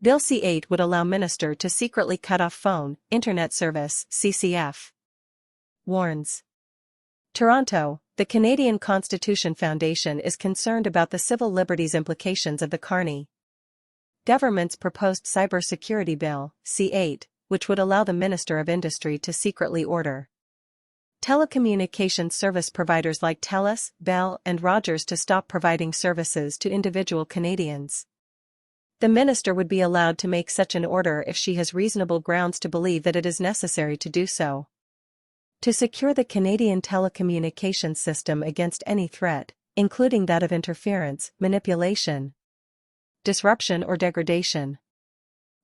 Bill C-8 would allow minister to secretly cut off phone, internet service, CCF. Warns. Toronto, the Canadian Constitution Foundation is concerned about the civil liberties implications of the Carney government's proposed cybersecurity bill, C-8, which would allow the Minister of Industry to secretly order telecommunications service providers like TELUS, Bell, and Rogers to stop providing services to individual Canadians. The minister would be allowed to make such an order if she has reasonable grounds to believe that it is necessary to do so. To secure the Canadian telecommunications system against any threat, including that of interference, manipulation, disruption or degradation.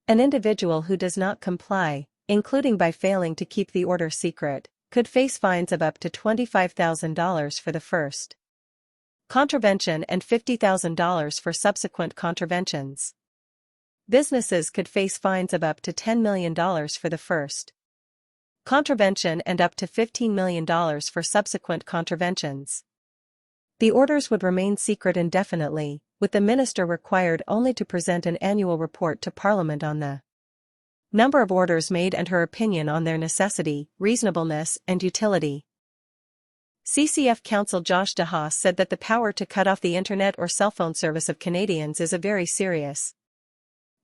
An individual who does not comply, including by failing to keep the order secret, could face fines of up to $25,000 for the first contravention and $50,000 for subsequent contraventions. Businesses could face fines of up to $10 million for the first contravention and up to $15 million for subsequent contraventions. The orders would remain secret indefinitely, with the minister required only to present an annual report to Parliament on the number of orders made and her opinion on their necessity, reasonableness, and utility. CCF counsel Josh DeHaas said that the power to cut off the internet or cell phone service of Canadians is a very serious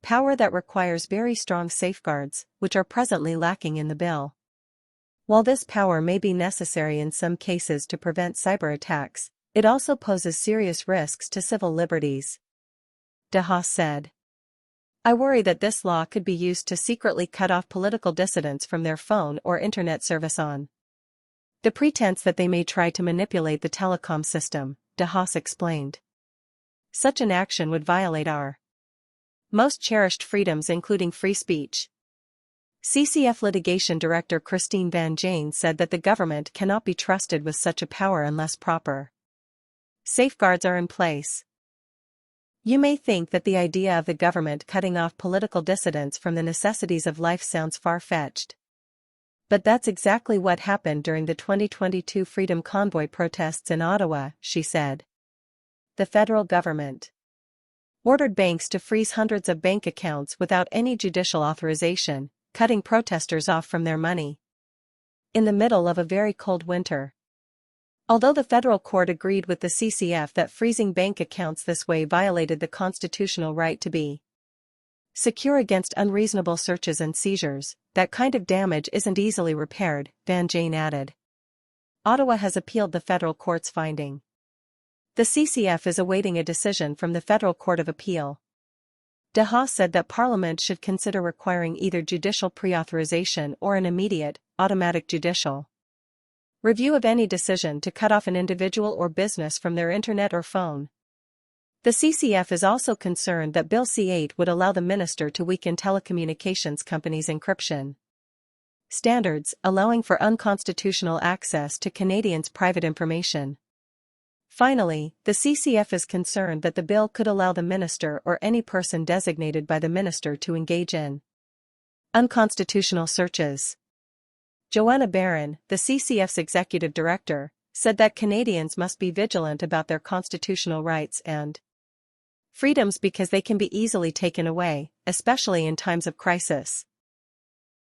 power that requires very strong safeguards, which are presently lacking in the bill. While this power may be necessary in some cases to prevent cyber attacks, it also poses serious risks to civil liberties. DeHaas said, "I worry that this law could be used to secretly cut off political dissidents from their phone or internet service on the pretense that they may try to manipulate the telecom system," DeHaas explained. "Such an action would violate our most cherished freedoms, including free speech." CCF litigation director Christine Van Jane said that the government cannot be trusted with such a power unless proper safeguards are in place. You may think that the idea of the government cutting off political dissidents from the necessities of life sounds far-fetched. But that's exactly what happened during the 2022 Freedom Convoy protests in Ottawa, she said. The federal government ordered banks to freeze hundreds of bank accounts without any judicial authorization, cutting protesters off from their money in the middle of a very cold winter. Although the federal court agreed with the CCF that freezing bank accounts this way violated the constitutional right to be secure against unreasonable searches and seizures, that kind of damage isn't easily repaired, Van Jane added. Ottawa has appealed the federal court's finding. The CCF is awaiting a decision from the Federal Court of Appeal. DeHaas said that Parliament should consider requiring either judicial pre-authorization or an immediate, automatic judicial review of any decision to cut off an individual or business from their internet or phone. The CCF is also concerned that Bill C-8 would allow the minister to weaken telecommunications companies' encryption standards, allowing for unconstitutional access to Canadians' private information. Finally, the CCF is concerned that the bill could allow the minister or any person designated by the minister to engage in unconstitutional searches. Joanna Barron, the CCF's executive director, said that Canadians must be vigilant about their constitutional rights and freedoms because they can be easily taken away, especially in times of crisis.